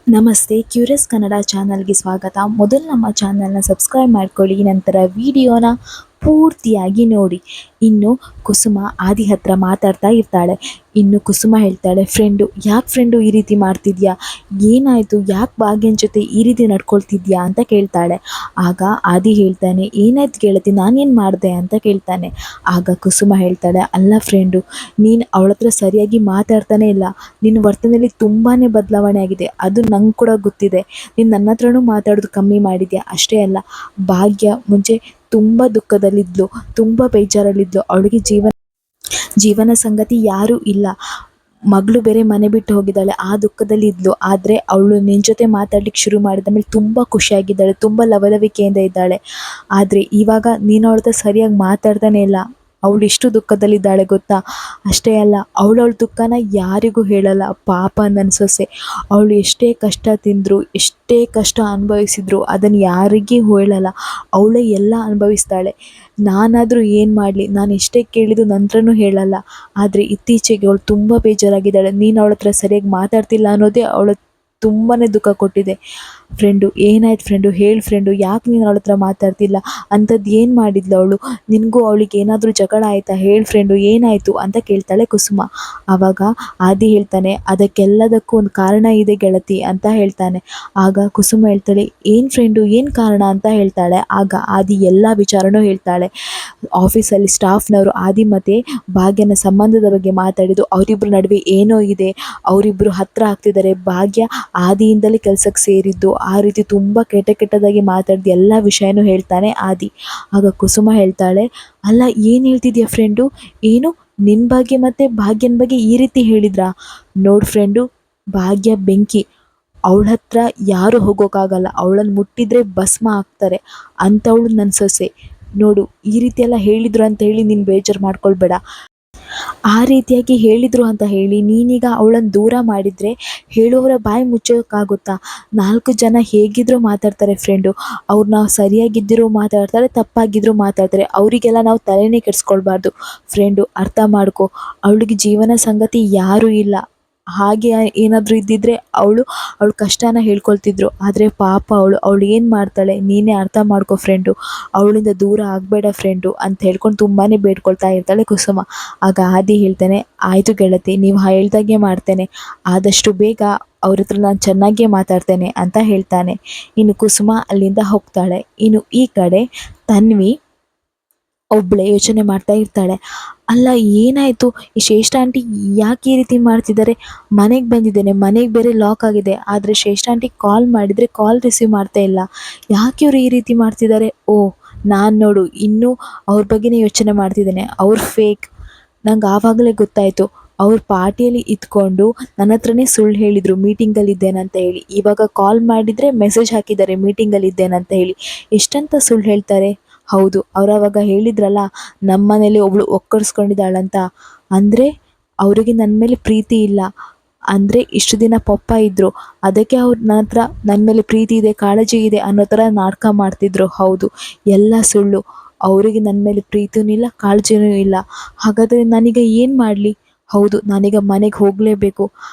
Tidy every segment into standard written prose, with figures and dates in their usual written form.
ನಮಸ್ತೆ, ಕ್ಯೂರಿಯಸ್ ಕನ್ನಡ ಚಾನಲ್ಗೆ ಸ್ವಾಗತ. ಮೊದಲು ನಮ್ಮ ಚಾನಲ್ನ ಸಬ್ಸ್ಕ್ರೈಬ್ ಮಾಡ್ಕೊಳ್ಳಿ, ನಂತರ ವಿಡಿಯೋನ ಪೂರ್ತಿಯಾಗಿ ನೋಡಿ. ಇನ್ನು ಕುಸುಮ ಆದಿ ಹತ್ರ ಮಾತಾಡ್ತಾ ಇರ್ತಾಳೆ. ಇನ್ನು ಕುಸುಮ ಹೇಳ್ತಾಳೆ, ಯಾಕೆ ಫ್ರೆಂಡು ಈ ರೀತಿ ಮಾಡ್ತಿದ್ಯಾ, ಏನಾಯಿತು, ಯಾಕೆ ಭಾಗ್ಯನ ಜೊತೆ ಈ ರೀತಿ ನಡ್ಕೊಳ್ತಿದ್ಯಾ ಅಂತ ಕೇಳ್ತಾಳೆ. ಆಗ ಆದಿ ಹೇಳ್ತಾನೆ, ಏನಾಯ್ತು ಗೆಳತಿ, ನಾನೇನು ಮಾಡಿದೆ ಅಂತ ಕೇಳ್ತಾನೆ. ಆಗ ಕುಸುಮ ಹೇಳ್ತಾಳೆ, ಅಲ್ಲ ಫ್ರೆಂಡು, ನೀನು ಅವಳ ಹತ್ರ ಸರಿಯಾಗಿ ಮಾತಾಡ್ತಾನೆ ಇಲ್ಲ. ನಿನ್ನ ವರ್ತನೆಯಲ್ಲಿ ತುಂಬಾ ಬದಲಾವಣೆ ಆಗಿದೆ, ಅದು ನಂಗೆ ಕೂಡ ಗೊತ್ತಿದೆ. ನೀನು ನನ್ನ ಹತ್ರನೂ ಮಾತಾಡೋದು ಕಮ್ಮಿ ಮಾಡಿದ್ಯಾ. ಅಷ್ಟೇ ಅಲ್ಲ, ಭಾಗ್ಯ ಮುಂಚೆ ತುಂಬ ದುಃಖದಲ್ಲಿದ್ಲು, ತುಂಬ ಬೇಜಾರಲ್ಲಿದ್ಲು. ಅವಳಿಗೆ ಜೀವನ ಸಂಗತಿ ಯಾರೂ ಇಲ್ಲ, ಮಗಳು ಬೇರೆ ಮನೆ ಬಿಟ್ಟು ಹೋಗಿದ್ದಾಳೆ, ಆ ದುಃಖದಲ್ಲಿ ಇದ್ಲು. ಆದರೆ ಅವಳು ನಿನ್ನ ಜೊತೆ ಮಾತಾಡ್ಲಿಕ್ಕೆ ಶುರು ಮಾಡಿದ ಮೇಲೆ ತುಂಬ ಖುಷಿಯಾಗಿದ್ದಾಳೆ, ತುಂಬ ಲವಲವಿಕೆಯಿಂದ ಇದ್ದಾಳೆ. ಆದರೆ ಇವಾಗ ನೀನು ಅವಳ ಹತ್ರ ಸರಿಯಾಗಿ ಮಾತಾಡ್ತಾನೆ ಇಲ್ಲ. ಅವಳು ಎಷ್ಟು ದುಃಖದಲ್ಲಿದ್ದಾಳೆ ಗೊತ್ತಾ. ಅಷ್ಟೇ ಅಲ್ಲ, ಅವಳ ದುಃಖನ ಯಾರಿಗೂ ಹೇಳಲ್ಲ. ಪಾಪ ನನ್ನ ಸೊಸೆ, ಅವಳು ಎಷ್ಟೇ ಕಷ್ಟ ತಿಂದರೂ, ಎಷ್ಟೇ ಕಷ್ಟ ಅನುಭವಿಸಿದ್ರು ಅದನ್ನು ಯಾರಿಗೂ ಹೇಳಲ್ಲ. ಅವಳೇ ಎಲ್ಲ ಅನುಭವಿಸ್ತಾಳೆ. ನಾನಾದರೂ ಏನು ಮಾಡಲಿ, ನಾನು ಎಷ್ಟೇ ಕೇಳಿದ್ದು ನಂತರನೂ ಹೇಳಲ್ಲ. ಆದರೆ ಇತ್ತೀಚೆಗೆ ಅವಳು ತುಂಬ ಬೇಜಾರಾಗಿದ್ದಾಳೆ. ನೀನು ಅವಳ ಹತ್ರ ಸರಿಯಾಗಿ ಮಾತಾಡ್ತಿಲ್ಲ ಅನ್ನೋದೇ ಅವಳ ತುಂಬಾ ದುಃಖ ಕೊಟ್ಟಿದೆ. ಫ್ರೆಂಡು, ಏನಾಯ್ತು ಫ್ರೆಂಡು, ಹೇಳು ಫ್ರೆಂಡು, ಯಾಕೆ ನೀನು ಅವಳ ಹತ್ರ ಮಾತಾಡ್ತಿಲ್ಲ, ಅಂಥದ್ದು ಏನು ಮಾಡಿದ್ಲು ಅವಳು, ನಿನಗೂ ಅವಳಿಗೆ ಏನಾದರೂ ಜಗಳ ಆಯಿತಾ, ಹೇಳು ಫ್ರೆಂಡು, ಏನಾಯಿತು ಅಂತ ಕೇಳ್ತಾಳೆ ಕುಸುಮ. ಆವಾಗ ಆದಿ ಹೇಳ್ತಾನೆ, ಅದಕ್ಕೆಲ್ಲದಕ್ಕೂ ಒಂದು ಕಾರಣ ಇದೆ ಗೆಳತಿ ಅಂತ ಹೇಳ್ತಾನೆ. ಆಗ ಕುಸುಮ ಹೇಳ್ತಾಳೆ, ಏನು ಫ್ರೆಂಡು, ಏನು ಕಾರಣ ಅಂತ ಹೇಳ್ತಾಳೆ. ಆಗ ಆದಿ ಎಲ್ಲ ವಿಚಾರನೂ ಹೇಳ್ತಾಳೆ. ಆಫೀಸಲ್ಲಿ ಸ್ಟಾಫ್ನವರು ಆದಿ ಮತ್ತು ಭಾಗ್ಯನ ಸಂಬಂಧದ ಬಗ್ಗೆ ಮಾತಾಡಿದ್ದು, ಅವರಿಬ್ಬರ ನಡುವೆ ಏನೋ ಇದೆ, ಅವರಿಬ್ಬರು ಹತ್ತಿರ ಆಗ್ತಿದ್ದಾರೆ, ಭಾಗ್ಯ ಆದಿಯಿಂದಲೇ ಕೆಲಸಕ್ಕೆ ಸೇರಿದ್ದು, ಆ ರೀತಿ ತುಂಬ ಕೆಟ್ಟದಾಗಿ ಮಾತಾಡಿದ ಎಲ್ಲ ವಿಷಯನೂ ಹೇಳ್ತಾನೆ ಆದಿ. ಆಗ ಕುಸುಮ ಹೇಳ್ತಾಳೆ, ಅಲ್ಲ ಏನು ಹೇಳ್ತಿದ್ಯಾ ಫ್ರೆಂಡು, ಏನು ನಿನ್ನ ಬಗ್ಗೆ ಮತ್ತು ಭಾಗ್ಯನ ಬಗ್ಗೆ ಈ ರೀತಿ ಹೇಳಿದ್ರಾ. ನೋಡು ಫ್ರೆಂಡು, ಭಾಗ್ಯ ಬೆಂಕಿ, ಅವಳ ಹತ್ರ ಯಾರೂ ಹೋಗೋಕ್ಕಾಗಲ್ಲ, ಅವಳನ್ನು ಮುಟ್ಟಿದ್ರೆ ಭಸ್ಮ ಆಗ್ತಾರೆ, ಅಂಥವಳು ನನ್ನ ಸೊಸೆ. ನೋಡು, ಈ ರೀತಿ ಎಲ್ಲ ಹೇಳಿದ್ರು ಅಂತ ಹೇಳಿ ನೀನು ಬೇಜಾರು ಮಾಡ್ಕೊಳ್ಬೇಡ. ಆ ರೀತಿಯಾಗಿ ಹೇಳಿದರು ಅಂತ ಹೇಳಿ ನೀನೀಗ ಅವಳನ್ನು ದೂರ ಮಾಡಿದರೆ ಹೇಳುವವರ ಬಾಯಿ ಮುಚ್ಚೋಕ್ಕಾಗುತ್ತಾ. 4 ಜನ ಹೇಗಿದ್ದರೂ ಮಾತಾಡ್ತಾರೆ ಫ್ರೆಂಡು, ಅವ್ರು ನಾವು ಸರಿಯಾಗಿದ್ದರೂ ಮಾತಾಡ್ತಾರೆ, ತಪ್ಪಾಗಿದ್ದರೂ ಮಾತಾಡ್ತಾರೆ, ಅವರಿಗೆಲ್ಲ ನಾವು ತಲೆನೇ ಕೆಡಿಸ್ಕೊಳ್ಬಾರ್ದು. ಫ್ರೆಂಡು, ಅರ್ಥ ಮಾಡ್ಕೊ, ಅವಳಿಗೆ ಜೀವನ ಸಂಗತಿ ಯಾರೂ ಇಲ್ಲ. ಹಾಗೆ ಏನಾದರೂ ಇದ್ದಿದ್ದರೆ ಅವಳು ಕಷ್ಟನ ಹೇಳ್ಕೊಳ್ತಿದ್ರು. ಆದರೆ ಪಾಪ ಅವಳು ಏನು ಮಾಡ್ತಾಳೆ, ನೀನೇ ಅರ್ಥ ಮಾಡ್ಕೊ ಫ್ರೆಂಡು, ಅವಳಿಂದ ದೂರ ಆಗಬೇಡ ಫ್ರೆಂಡು ಅಂತ ಹೇಳ್ಕೊಂಡು ತುಂಬಾ ಬೇಡ್ಕೊಳ್ತಾ ಇರ್ತಾಳೆ ಕುಸುಮ. ಆಗ ಆದಿ ಹೇಳ್ತಾನೆ, ಆಯಿತು ಗೆಳತಿ, ನೀವು ಹೇಳ್ದಾಗೆ ಮಾಡ್ತೇನೆ, ಆದಷ್ಟು ಬೇಗ ಅವ್ರ ಹತ್ರ ನಾನು ಚೆನ್ನಾಗೇ ಮಾತಾಡ್ತೇನೆ ಅಂತ ಹೇಳ್ತಾನೆ. ಇನ್ನು ಕುಸುಮ ಅಲ್ಲಿಂದ ಹೋಗ್ತಾಳೆ. ಇನ್ನು ಈ ಕಡೆ ತನ್ವಿ ಒಬ್ಬಳೇ ಯೋಚನೆ ಮಾಡ್ತಾ ಇರ್ತಾಳೆ. ಅಲ್ಲ, ಏನಾಯಿತು, ಈ ಶ್ರೇಷ್ಠ ಆಂಟಿ ಯಾಕೆ ಈ ರೀತಿ ಮಾಡ್ತಿದ್ದಾರೆ, ಮನೆಗೆ ಬಂದಿದ್ದೇನೆ, ಮನೆಗೆ ಬೇರೆ ಲಾಕ್ ಆಗಿದೆ, ಆದರೆ ಶ್ರೇಷ್ಠ ಆಂಟಿಗೆ ಕಾಲ್ ಮಾಡಿದರೆ ಕಾಲ್ ರಿಸೀವ್ ಮಾಡ್ತಾ ಇಲ್ಲ, ಯಾಕೆ ಇವರು ಈ ರೀತಿ ಮಾಡ್ತಿದ್ದಾರೆ. ಓ, ನಾನು ನೋಡು ಇನ್ನೂ ಅವ್ರ ಬಗ್ಗೆನೇ ಯೋಚನೆ ಮಾಡ್ತಿದ್ದೇನೆ, ಅವ್ರು ಫೇಕ್. ನಂಗೆ ಆವಾಗಲೇ ಗೊತ್ತಾಯಿತು, ಅವ್ರ ಪಾರ್ಟಿಯಲ್ಲಿ ಇದ್ಕೊಂಡು ನನ್ನ ಹತ್ರನೇ ಸುಳ್ಳು ಹೇಳಿದರು ಮೀಟಿಂಗಲ್ಲಿದ್ದೇನಂತ ಹೇಳಿ. ಇವಾಗ ಕಾಲ್ ಮಾಡಿದರೆ ಮೆಸೇಜ್ ಹಾಕಿದ್ದಾರೆ ಮೀಟಿಂಗಲ್ಲಿದ್ದೇನಂತ ಹೇಳಿ. ಎಷ್ಟಂತ ಸುಳ್ಳು ಹೇಳ್ತಾರೆ. ಹೌದು, ಅವರವಾಗ ಹೇಳಿದ್ರಲ್ಲ, ನಮ್ಮ ಮನೇಲಿ ಒಬ್ಳು ಒಕ್ಕರ್ಸ್ಕೊಂಡಿದ್ದಾಳಂತ, ಅಂದರೆ ಅವರಿಗೆ ನನ್ನ ಮೇಲೆ ಪ್ರೀತಿ ಇಲ್ಲ, ಅಂದರೆ ಇಷ್ಟು ದಿನ ಪಪ್ಪ ಇದ್ದರು, ಅದಕ್ಕೆ ಅವ್ರು ನನ್ನ ಮೇಲೆ ಪ್ರೀತಿ ಇದೆ, ಕಾಳಜಿ ಇದೆ ಅನ್ನೋ ಥರ ನಾಟಕ ಮಾಡ್ತಿದ್ರು. ಹೌದು, ಎಲ್ಲ ಸುಳ್ಳು. ಅವರಿಗೆ ನನ್ನ ಮೇಲೆ ಪ್ರೀತಿಯೂ ಇಲ್ಲ, ಕಾಳಜಿನೂ ಇಲ್ಲ. ಹಾಗಾದರೆ ನಾನೀಗ ಏನು ಮಾಡಲಿ. ಹೌದು, ನಾನೀಗ ಮನೆಗೆ ಹೋಗಲೇಬೇಕು.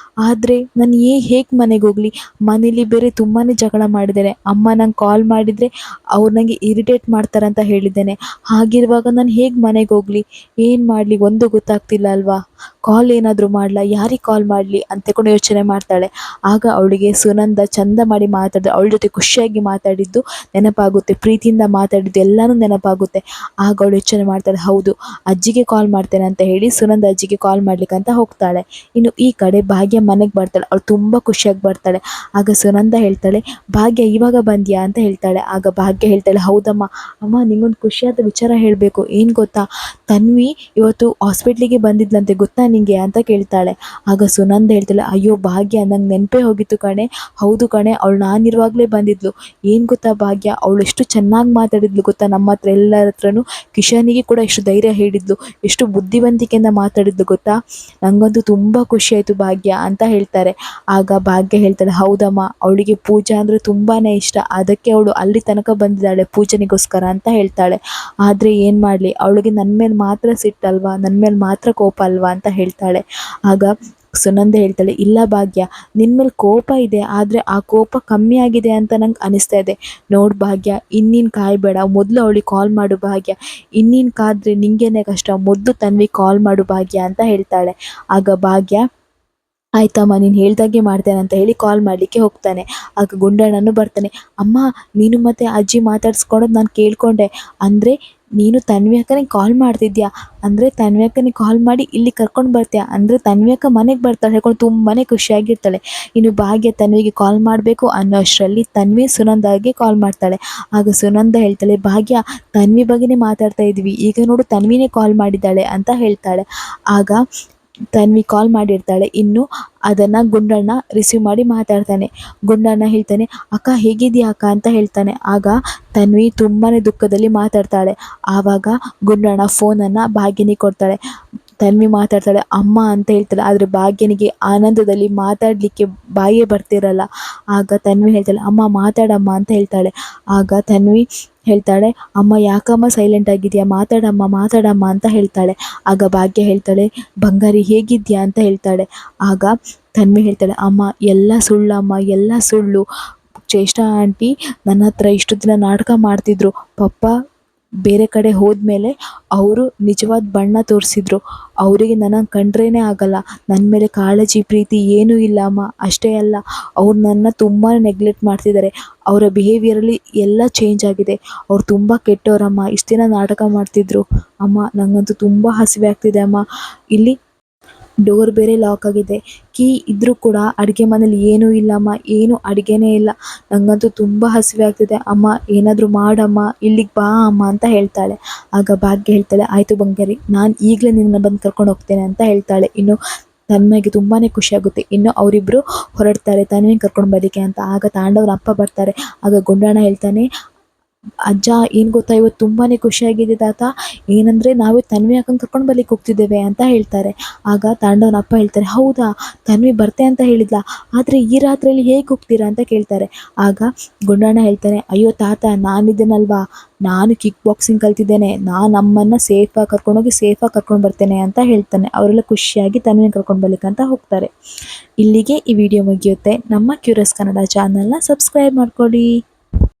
ಆದರೆ ನಾನು ಹೇಗೆ ಮನೆಗೆ ಹೋಗಲಿ, ಮನೇಲಿ ಬೇರೆ ತುಂಬಾ ಜಗಳ ಮಾಡಿದ್ದೇನೆ. ಅಮ್ಮ ನಂಗೆ ಕಾಲ್ ಮಾಡಿದರೆ ಅವ್ರು ನನಗೆ ಇರಿಟೇಟ್ ಮಾಡ್ತಾರಂತ ಹೇಳಿದ್ದೇನೆ. ಹಾಗಿರುವಾಗ ನಾನು ಹೇಗೆ ಮನೆಗೆ ಹೋಗಲಿ, ಏನು ಮಾಡಲಿ, ಒಂದು ಗೊತ್ತಾಗ್ತಿಲ್ಲ ಅಲ್ವಾ. ಕಾಲ್ ಏನಾದರೂ ಮಾಡಲಾ, ಯಾರಿಗೆ ಕಾಲ್ ಮಾಡಲಿ ಅಂತಕೊಂಡು ಯೋಚನೆ ಮಾಡ್ತಾಳೆ. ಆಗ ಅವಳಿಗೆ ಸುನಂದ ಚಂದ ಮಾಡಿ ಮಾತಾಡಿದ, ಅವಳ ಜೊತೆ ಖುಷಿಯಾಗಿ ಮಾತಾಡಿದ್ದು ನೆನಪಾಗುತ್ತೆ, ಪ್ರೀತಿಯಿಂದ ಮಾತಾಡಿದ್ದು ಎಲ್ಲನೂ ನೆನಪಾಗುತ್ತೆ. ಆಗ ಅವಳು ಯೋಚನೆ ಮಾಡ್ತಾಳೆ, ಹೌದು, ಅಜ್ಜಿಗೆ ಕಾಲ್ ಮಾಡ್ತೇನೆ ಅಂತ ಹೇಳಿ ಸುನಂದ ಅಜ್ಜಿಗೆ ಕಾಲ್ ಮಾಡ್ಲಿಕ್ಕಂತ ಹೋಗ್ತಾಳೆ. ಇನ್ನು ಈ ಕಡೆ ಭಾಗ್ಯ ಮನೆಗೆ ಬರ್ತಾಳೆ. ಅವಳು ತುಂಬ ಖುಷಿಯಾಗಿ ಬರ್ತಾಳೆ. ಆಗ ಸುನಂದ ಹೇಳ್ತಾಳೆ, ಭಾಗ್ಯ ಇವಾಗ ಬಂದ್ಯಾ ಅಂತ ಹೇಳ್ತಾಳೆ. ಆಗ ಭಾಗ್ಯ ಹೇಳ್ತಾಳೆ, ಹೌದಮ್ಮ. ಅಮ್ಮ, ನಿಂಗೊಂದು ಖುಷಿಯಾದ ವಿಚಾರ ಹೇಳಬೇಕು. ಏನು ಗೊತ್ತಾ, ತನ್ವಿ ಇವತ್ತು ಹಾಸ್ಪಿಟ್ಲಿಗೆ ಬಂದಿದ್ಲಂತೆ, ಗೊತ್ತಾ ನಿಂಗೆ ಅಂತ ಕೇಳ್ತಾಳೆ. ಆಗ ಸುನಂದ ಹೇಳ್ತಾಳೆ, ಅಯ್ಯೋ ಭಾಗ್ಯ, ನಂಗೆ ನೆನಪೇ ಹೋಗಿತ್ತು ಕಣೆ. ಹೌದು ಕಣೆ, ಅವಳು ನಾನಿರುವಾಗಲೇ ಬಂದಿದ್ಲು. ಏನು ಗೊತ್ತಾ ಭಾಗ್ಯ, ಅವಳು ಎಷ್ಟು ಚೆನ್ನಾಗಿ ಮಾತಾಡಿದ್ಲು ಗೊತ್ತಾ, ನಮ್ಮ ಹತ್ರ ಎಲ್ಲರ ಹತ್ರನೂ, ಕಿಶನಿಗೆ ಕೂಡ ಎಷ್ಟು ಧೈರ್ಯ ಹೇಳಿದ್ಲು, ಎಷ್ಟು ಬುದ್ಧಿವಂತಿಕೆಯಿಂದ ಮಾತಾಡಿದ್ಲು ಗೊತ್ತಾ. ನನಗಂತೂ ತುಂಬ ಖುಷಿಯಾಯಿತು ಭಾಗ್ಯ ಅಂತ ಹೇಳ್ತಾರೆ. ಆಗ ಭಾಗ್ಯ ಹೇಳ್ತಾಳೆ, ಹೌದಮ್ಮ, ಅವಳಿಗೆ ಪೂಜಾ ಅಂದರೆ ತುಂಬಾ ಇಷ್ಟ, ಅದಕ್ಕೆ ಅವಳು ಅಲ್ಲಿ ತನಕ ಬಂದಿದ್ದಾಳೆ ಪೂಜನಿಗೋಸ್ಕರ ಅಂತ ಹೇಳ್ತಾಳೆ. ಆದರೆ ಏನು ಮಾಡಲಿ, ಅವಳಿಗೆ ನನ್ನ ಮೇಲೆ ಮಾತ್ರ ಸಿಟ್ಟಲ್ವಾ, ನನ್ನ ಮೇಲೆ ಮಾತ್ರ ಕೋಪ ಅಲ್ವಾ ಅಂತ ಹೇಳ್ತಾಳೆ. ಆಗ ಸುನಂದ ಹೇಳ್ತಾಳೆ, ಇಲ್ಲ ಭಾಗ್ಯ, ನಿನ್ನ ಮೇಲೆ ಕೋಪ ಇದೆ, ಆದರೆ ಆ ಕೋಪ ಕಮ್ಮಿ ಆಗಿದೆ ಅಂತ ನಂಗೆ ಅನಿಸ್ತಾ ಇದೆ. ನೋಡು ಭಾಗ್ಯ, ಇನ್ನೀನು ಕಾಯಬೇಡ, ಮೊದಲು ಅವಳಿಗೆ ಕಾಲ್ ಮಾಡು ಭಾಗ್ಯ, ಇನ್ನೀನು ಕಾದ್ರೆ ನಿಂಗೇನೆ ಕಷ್ಟ, ಮೊದಲು ತನ್ವಿಗೆ ಕಾಲ್ ಮಾಡು ಭಾಗ್ಯ ಅಂತ ಹೇಳ್ತಾಳೆ. ಆಗ ಭಾಗ್ಯ, ಆಯ್ತಮ್ಮ ನೀನು ಹೇಳ್ದಾಗೆ ಮಾಡ್ತೇನೆ ಅಂತ ಹೇಳಿ ಕಾಲ್ ಮಾಡಲಿಕ್ಕೆ ಹೋಗ್ತಾನೆ. ಆಗ ಗುಂಡಣ್ಣನು ಬರ್ತಾನೆ. ಅಮ್ಮ, ನೀನು ಮತ್ತು ಅಜ್ಜಿ ಮಾತಾಡ್ಸ್ಕೊಳೋದು ನಾನು ಕೇಳ್ಕೊಂಡೆ. ಅಂದರೆ ನೀನು ತನ್ವಿ ಅಕ್ಕನಿಗೆ ಕಾಲ್ ಮಾಡ್ತಿದ್ಯಾ, ಅಂದರೆ ತನ್ವಿ ಅಕ್ಕನಿಗೆ ಕಾಲ್ ಮಾಡಿ ಇಲ್ಲಿ ಕರ್ಕೊಂಡು ಬರ್ತೀಯಾ, ಅಂದರೆ ತನ್ವಿ ಅಕ್ಕ ಮನೆಗೆ ಬರ್ತಾಳೆ ಹೇಳ್ಕೊಂಡು ತುಂಬಾ ಖುಷಿಯಾಗಿರ್ತಾಳೆ. ಇನ್ನು ಭಾಗ್ಯ ತನ್ವಿಗೆ ಕಾಲ್ ಮಾಡಬೇಕು ಅನ್ನೋ ಅಷ್ಟರಲ್ಲಿ ತನ್ವಿ ಸುನಂದಾಗೆ ಕಾಲ್ ಮಾಡ್ತಾಳೆ. ಆಗ ಸುನಂದ ಹೇಳ್ತಾಳೆ, ಭಾಗ್ಯ, ತನ್ವಿ ಬಗ್ಗೆನೇ ಮಾತಾಡ್ತಾ ಇದ್ವಿ, ಈಗ ನೋಡು ತನ್ವಿನೇ ಕಾಲ್ ಮಾಡಿದ್ದಾಳೆ ಅಂತ ಹೇಳ್ತಾಳೆ. ಆಗ ತನ್ವಿ ಕಾಲ್ ಮಾಡಿರ್ತಾಳೆ. ಇನ್ನು ಅದನ್ನು ಗುಂಡಣ್ಣ ರಿಸೀವ್ ಮಾಡಿ ಮಾತಾಡ್ತಾನೆ. ಗುಂಡಣ್ಣ ಹೇಳ್ತಾನೆ, ಅಕ್ಕ ಹೇಗಿದೆಯಾ ಅಕ್ಕ ಅಂತ ಹೇಳ್ತಾನೆ. ಆಗ ತನ್ವಿ ತುಂಬಾ ದುಃಖದಲ್ಲಿ ಮಾತಾಡ್ತಾಳೆ. ಆವಾಗ ಗುಂಡಣ್ಣ ಫೋನನ್ನು ಭಾಗ್ಯನಿಗೆ ಕೊಡ್ತಾಳೆ. ತನ್ವಿ ಮಾತಾಡ್ತಾಳೆ, ಅಮ್ಮ ಅಂತ ಹೇಳ್ತಾಳೆ. ಆದರೆ ಭಾಗ್ಯನಿಗೆ ಆನಂದದಲ್ಲಿ ಮಾತಾಡಲಿಕ್ಕೆ ಬಾಯೇ ಬರ್ತಿರಲ್ಲ. ಆಗ ತನ್ವಿ ಹೇಳ್ತಾಳೆ, ಅಮ್ಮ ಮಾತಾಡಮ್ಮ ಅಂತ ಹೇಳ್ತಾಳೆ. ಆಗ ತನ್ವಿ ಹೇಳ್ತಾಳೆ, ಅಮ್ಮ ಯಾಕಮ್ಮ ಸೈಲೆಂಟ್ ಆಗಿದೆಯಾ, ಮಾತಾಡಮ್ಮ ಮಾತಾಡಮ್ಮ ಅಂತ ಹೇಳ್ತಾಳೆ. ಆಗ ಭಾಗ್ಯ ಹೇಳ್ತಾಳೆ, ಬಂಗಾರಿ ಹೇಗಿದ್ಯಾ ಅಂತ ಹೇಳ್ತಾಳೆ. ಆಗ ತನ್ವಿ ಹೇಳ್ತಾಳೆ, ಅಮ್ಮ ಎಲ್ಲ ಸುಳ್ಳಮ್ಮ, ಎಲ್ಲ ಸುಳ್ಳು. ಚೇಷ್ಟಾ ಆಂಟಿ ನನ್ನ ಹತ್ರ ಇಷ್ಟು ದಿನ ನಾಟಕ ಮಾಡ್ತಿದ್ರು. ಪಪ್ಪ ಬೇರೆ ಕಡೆ ಹೋದ್ಮೇಲೆ ಅವರು ನಿಜವಾದ ಬಣ್ಣ ತೋರಿಸಿದ್ರು. ಅವರಿಗೆ ನನ್ನನ್ನು ಕಂಡ್ರೇ ಆಗಲ್ಲ, ನನ್ನ ಮೇಲೆ ಕಾಳಜಿ ಪ್ರೀತಿ ಏನೂ ಇಲ್ಲ ಅಮ್ಮ. ಅಷ್ಟೇ ಅಲ್ಲ, ಅವ್ರು ನನ್ನ ತುಂಬಾ ನೆಗ್ಲೆಕ್ಟ್ ಮಾಡ್ತಿದ್ದಾರೆ. ಅವರ ಬಿಹೇವಿಯರಲ್ಲಿ ಎಲ್ಲ ಚೇಂಜ್ ಆಗಿದೆ. ಅವ್ರು ತುಂಬ ಕೆಟ್ಟವರಮ್ಮ. ಇಷ್ಟು ದಿನ ನಾಟಕ ಮಾಡ್ತಿದ್ರು. ಅಮ್ಮ ನನಗಂತೂ ತುಂಬ ಹಸಿವೆ ಆಗ್ತಿದೆ ಅಮ್ಮ. ಇಲ್ಲಿ ಡೋರ್ ಬೇರೆ ಲಾಕ್ ಆಗಿದೆ. ಕೀ ಇದ್ದರೂ ಕೂಡ ಅಡುಗೆ ಮನೇಲಿ ಏನೂ ಇಲ್ಲಮ್ಮ, ಏನೂ ಅಡುಗೆನೇ ಇಲ್ಲ. ನನಗಂತೂ ತುಂಬ ಹಸಿವೆ ಆಗ್ತಿದೆ ಅಮ್ಮ, ಏನಾದರೂ ಮಾಡಮ್ಮ, ಇಲ್ಲಿಗೆ ಬಾ ಅಮ್ಮ ಅಂತ ಹೇಳ್ತಾಳೆ. ಆಗ ಭಾಗ್ಯ ಹೇಳ್ತಾಳೆ, ಆಯಿತು ಬಂಗಾರಿ, ನಾನು ಈಗಲೇ ನಿನ್ನ ಬಂದು ಕರ್ಕೊಂಡು ಹೋಗ್ತೇನೆ ಅಂತ ಹೇಳ್ತಾಳೆ. ಇನ್ನು ತನ್ವಿಗೆ ತುಂಬಾ ಖುಷಿಯಾಗುತ್ತೆ. ಇನ್ನು ಅವರಿಬ್ಬರು ಹೊರಡ್ತಾರೆ ತನ್ವಿನ ಕರ್ಕೊಂಡು ಬರೋಕ್ಕೆ ಅಂತ. ಆಗ ತಾಂಡವನ ಅಪ್ಪ ಬರ್ತಾರೆ. ಆಗ ಗುಂಡಣ್ಣ ಹೇಳ್ತಾನೆ, ಅಜ್ಜ ಏನು ಗೊತ್ತಾ, ಇವತ್ತು ತುಂಬಾ ಖುಷಿಯಾಗಿದೆ ತಾತ. ಏನಂದರೆ ನಾವು ತನ್ವಿ ಅಕ್ಕನ ಕರ್ಕೊಂಡು ಬರ್ಲಿಕ್ಕೆ ಹೋಗ್ತಿದ್ದೇವೆ ಅಂತ ಹೇಳ್ತಾರೆ. ಆಗ ತಾಂಡವನ ಅಪ್ಪ ಹೇಳ್ತಾರೆ, ಹೌದಾ, ತನ್ವಿ ಬರ್ತೆ ಅಂತ ಹೇಳಿದ್ಲಾ, ಆದರೆ ಈ ರಾತ್ರಿಯಲ್ಲಿ ಹೇಗೆ ಹೋಗ್ತೀರಾ ಅಂತ ಕೇಳ್ತಾರೆ. ಆಗ ಗುಂಡಣ್ಣ ಹೇಳ್ತಾನೆ, ಅಯ್ಯೋ ತಾತ, ನಾನಿದ್ದೇನಲ್ವಾ, ನಾನು ಕಿಕ್ ಬಾಕ್ಸಿಂಗ್ ಕಲ್ತಿದ್ದೇನೆ, ನಾನು ಅಮ್ಮನ್ನು ಸೇಫಾಗಿ ಕರ್ಕೊಂಡೋಗಿ ಸೇಫಾಗಿ ಕರ್ಕೊಂಡು ಬರ್ತೇನೆ ಅಂತ ಹೇಳ್ತಾನೆ. ಅವರೆಲ್ಲ ಖುಷಿಯಾಗಿ ತನ್ವಿನ ಕರ್ಕೊಂಡು ಬರ್ಲಿಕ್ಕೆ ಅಂತ ಹೋಗ್ತಾರೆ. ಇಲ್ಲಿಗೆ ಈ ವಿಡಿಯೋ ಮುಗಿಯುತ್ತೆ. ನಮ್ಮ ಕ್ಯೂರಿಯಸ್ ಕನ್ನಡ ಚಾನಲ್ನ ಸಬ್ಸ್ಕ್ರೈಬ್ ಮಾಡ್ಕೊಳ್ಳಿ.